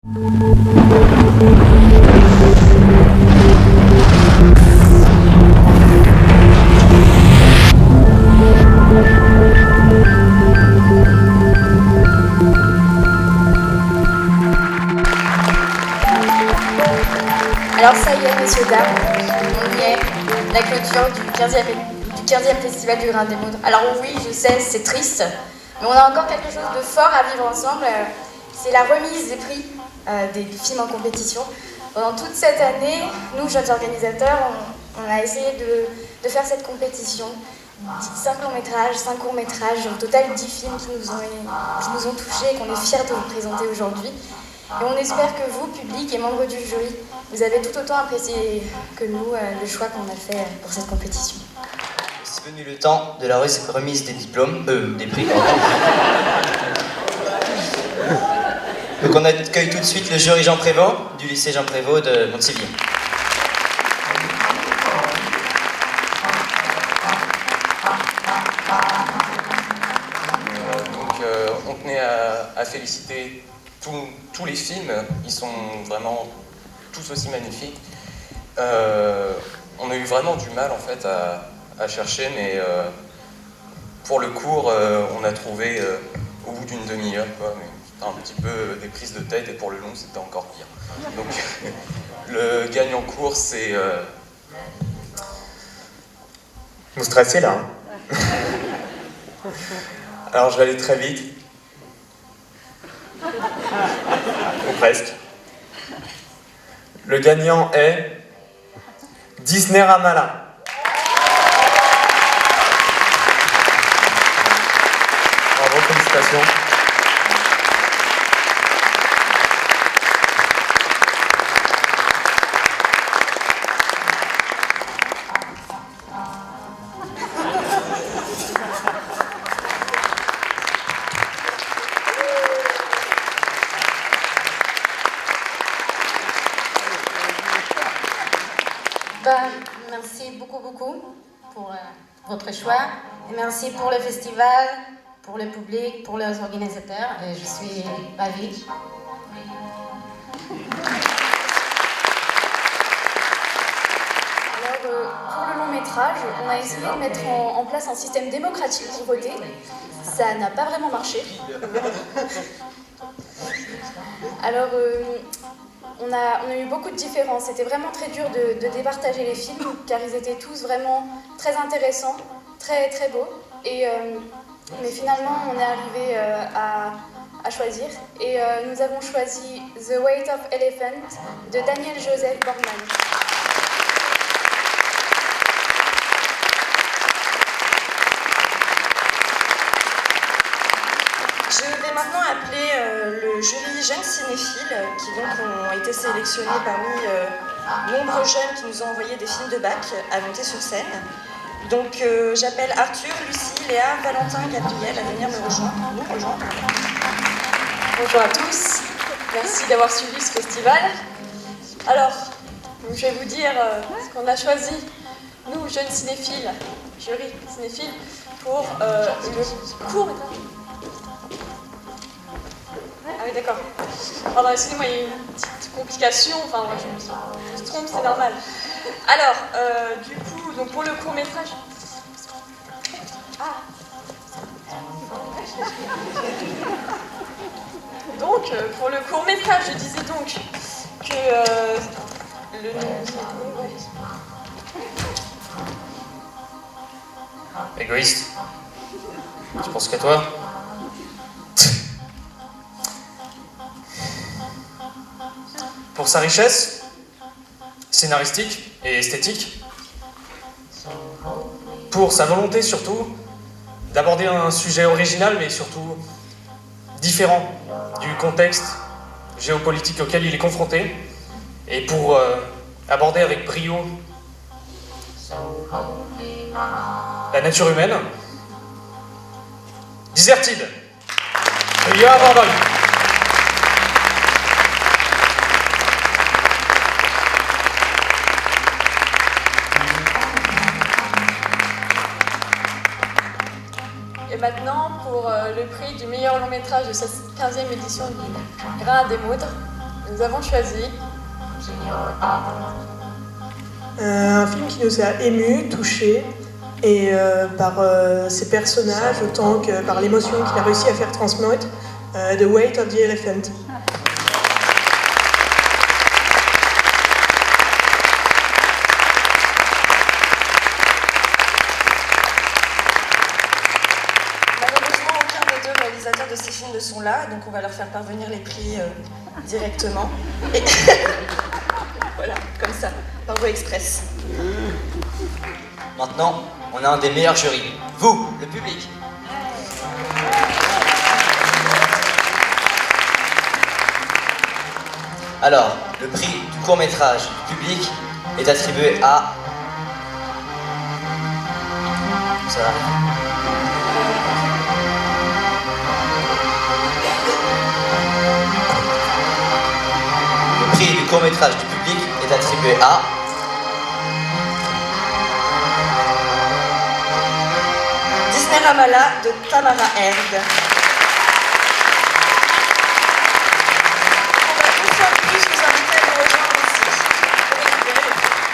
Alors ça y est, messieurs, dames, on y est, la clôture du 15e Festival du Grain des Moudres. Alors oui, je sais, c'est triste, mais on a encore quelque chose de fort à vivre ensemble. C'est la remise des prix des films en compétition. Pendant toute cette année, nous, jeunes organisateurs, on a essayé de faire cette compétition. 5 longs métrages, 5 courts métrages, au total 10 films qui nous ont touchés et qu'on est fiers de vous présenter aujourd'hui. Et on espère que vous, public et membres du jury, vous avez tout autant apprécié que nous le choix qu'on a fait pour cette compétition. C'est venu le temps de la remise des diplômes, des prix. Donc on accueille tout de suite le jury Jean Prévost, du lycée Jean Prévost de Montsylvie. On tenait à féliciter tous les films, ils sont vraiment tous aussi magnifiques. On a eu vraiment du mal en fait à chercher, mais pour le cours, on a trouvé au bout d'une demi-heure, mais c'était un petit peu des prises de tête, et pour le long, c'était encore pire. Donc le gagnant court, c'est... Vous stressez là, hein. Alors je vais aller très vite. Ou presque. Le gagnant est Disney Ramallah. Bravo, félicitations. Merci beaucoup pour votre choix. Et merci pour le festival, pour le public, pour les organisateurs. Et je suis ravie. Alors, pour le long métrage, on a essayé de mettre en place un système démocratique pour voter. Ça n'a pas vraiment marché. Alors, on a eu beaucoup de différences. C'était vraiment très dur de départager les films, car ils étaient tous vraiment très intéressants, très beaux. Mais finalement, on est arrivé à choisir. Et nous avons choisi The Weight of Elephant de Daniel Joseph Borgman. Je vais maintenant appeler le jury Jeunes Cinéphiles qui donc ont été sélectionnés parmi nombreux jeunes qui nous ont envoyé des films de bac à monter sur scène. Donc j'appelle Arthur, Lucie, Léa, Valentin, Gabriel à venir nous rejoindre. Bonjour à tous, merci d'avoir suivi ce festival. Alors, je vais vous dire ce qu'on a choisi, nous, jeunes cinéphiles, jury cinéphile, pour le court métrage. Ah oui, d'accord. Pardon, excusez-moi, il y a une petite complication. Enfin, je me trompe, c'est normal. Alors, du coup, donc pour le court-métrage... Ah. Donc, pour le court-métrage, je disais donc que le nom... Égoïste. Je pense qu'à toi. Pour sa richesse scénaristique et esthétique, pour sa volonté surtout d'aborder un sujet original mais surtout différent du contexte géopolitique auquel il est confronté, et pour aborder avec brio la nature humaine, Deserted, Ria Barbary. Et maintenant, pour le prix du meilleur long métrage de cette 15e édition du Grain des Moudres, nous avons choisi un film qui nous a émus, touchés, et par ses personnages autant que par l'émotion qu'il a réussi à faire transmettre, The Weight of the Elephant. Malheureusement, aucun des deux réalisateurs de ces films ne sont là, donc on va leur faire parvenir les prix directement. Et voilà, comme ça, par voie express. Maintenant, on a un des meilleurs jurys. Vous, le public. Alors, le prix du court-métrage du public est attribué à... Ça va. Le prix du court-métrage du public est attribué à... Disney Ramala de Tamara Erd. On va une fois de plus vous inviter à nous rejoindre ici pour récupérer les prix.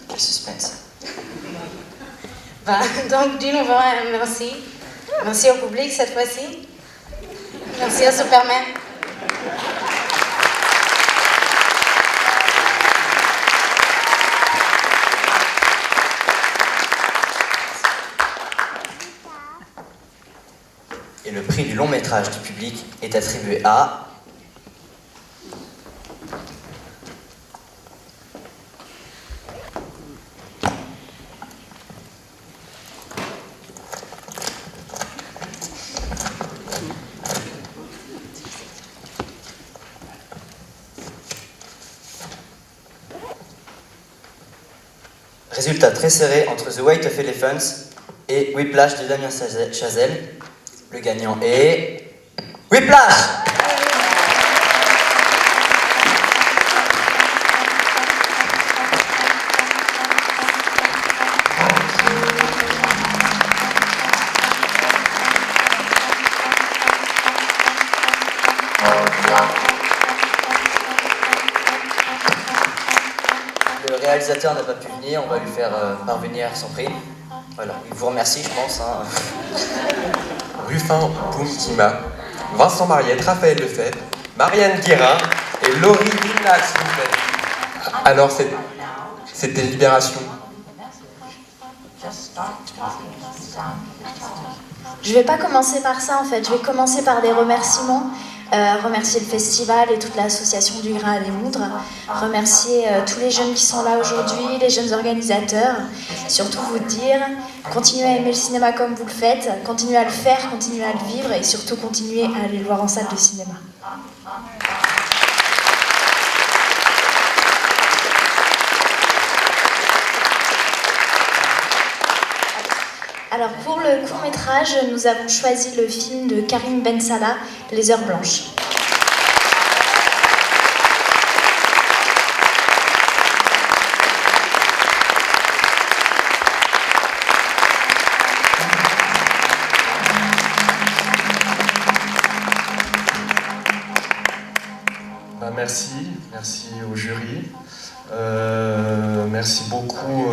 Quel suspense. Donc, du nouveau, merci. Merci au public cette fois-ci. Merci à Superman. Et le prix du long métrage du public est attribué à... Résultat très serré entre The Weight of Elephants et Whiplash de Damien Chazelle. Le gagnant est... Whiplash! Le réalisateur n'a pas pu venir, on va lui faire parvenir son prix. Voilà, il vous remercie, je pense. Hein. Ruffin Boumkima, Vincent Mariette, Raphaël Lefebvre, Marianne Guérin et Laurie Lignac, s'il vous plaît. Alors, c'était Libération. Je vais pas commencer par ça en fait, je vais commencer par des remerciements. Remercier le festival et toute l'association du Grain à des Moudres, remercier tous les jeunes qui sont là aujourd'hui, les jeunes organisateurs, surtout vous dire, continuez à aimer le cinéma comme vous le faites, continuez à le faire, continuez à le vivre et surtout continuez à aller le voir en salle de cinéma. Alors pour le court-métrage, nous avons choisi le film de Karim Ben Salah, Les Heures Blanches. Merci au jury. Merci beaucoup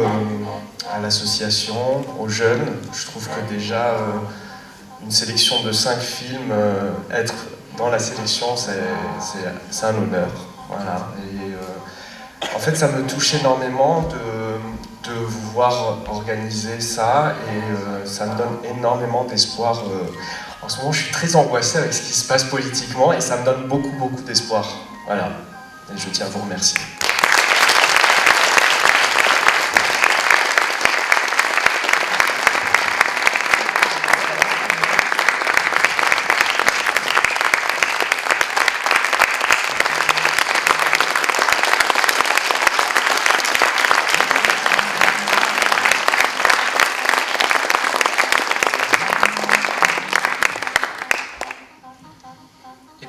à l'association, aux jeunes. Je trouve que déjà une sélection de 5 films, être dans la sélection, c'est un honneur. Voilà. Et en fait, ça me touche énormément de vous voir organiser ça et ça me donne énormément d'espoir. En ce moment, je suis très angoissé avec ce qui se passe politiquement et ça me donne beaucoup d'espoir. Voilà. Et je tiens à vous remercier.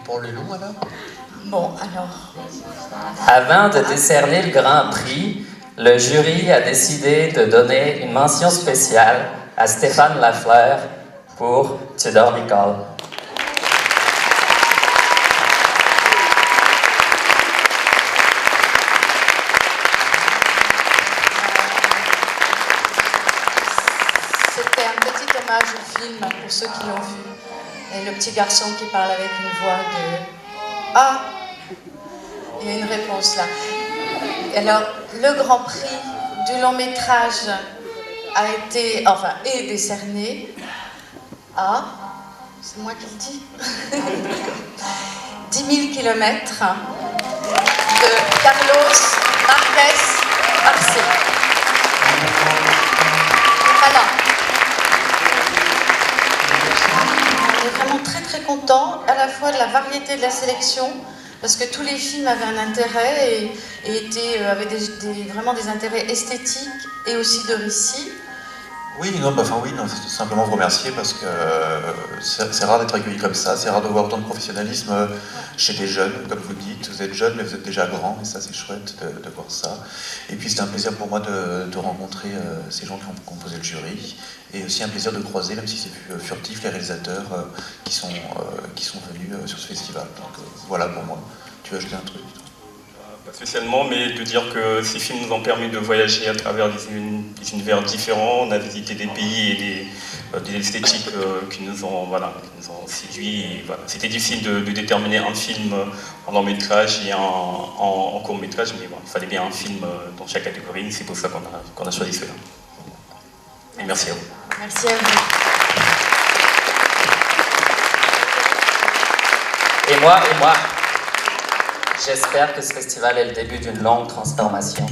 Pour le long, alors? Bon, alors... Avant de décerner le Grand Prix, le jury a décidé de donner une mention spéciale à Stéphane Lafleur pour Tudor Nicole. film, pour ceux qui l'ont vu. Et le petit garçon qui parle avec une voix de « Ah !» Il y a une réponse là. Et alors, le Grand Prix du long métrage est décerné à... C'est moi qui le dis 10 000 km de Carlos Marquez Marcé. Voilà. On est vraiment très très content à la fois de la variété de la sélection, parce que tous les films avaient un intérêt et avaient vraiment des intérêts esthétiques et aussi de récit. Oui, c'est simplement vous remercier parce que c'est rare d'être accueilli comme ça, c'est rare de voir autant de professionnalisme chez des jeunes, comme vous dites. Vous êtes jeunes, mais vous êtes déjà grands, et ça c'est chouette de voir ça. Et puis c'était un plaisir pour moi de rencontrer ces gens qui ont composé le jury, et aussi un plaisir de croiser, même si c'est furtif, les réalisateurs qui sont venus sur ce festival. Donc voilà pour moi. Tu veux ajouter un truc ? Pas spécialement, mais de dire que ces films nous ont permis de voyager à travers des univers différents. On a visité des pays et des esthétiques qui nous ont séduits. Et voilà. C'était difficile de déterminer un film en long métrage et en court métrage, mais bon, il fallait bien un film dans chaque catégorie. C'est pour ça qu'on a choisi cela. Et merci à vous. Merci à vous. Et moi, j'espère que ce festival est le début d'une longue transformation.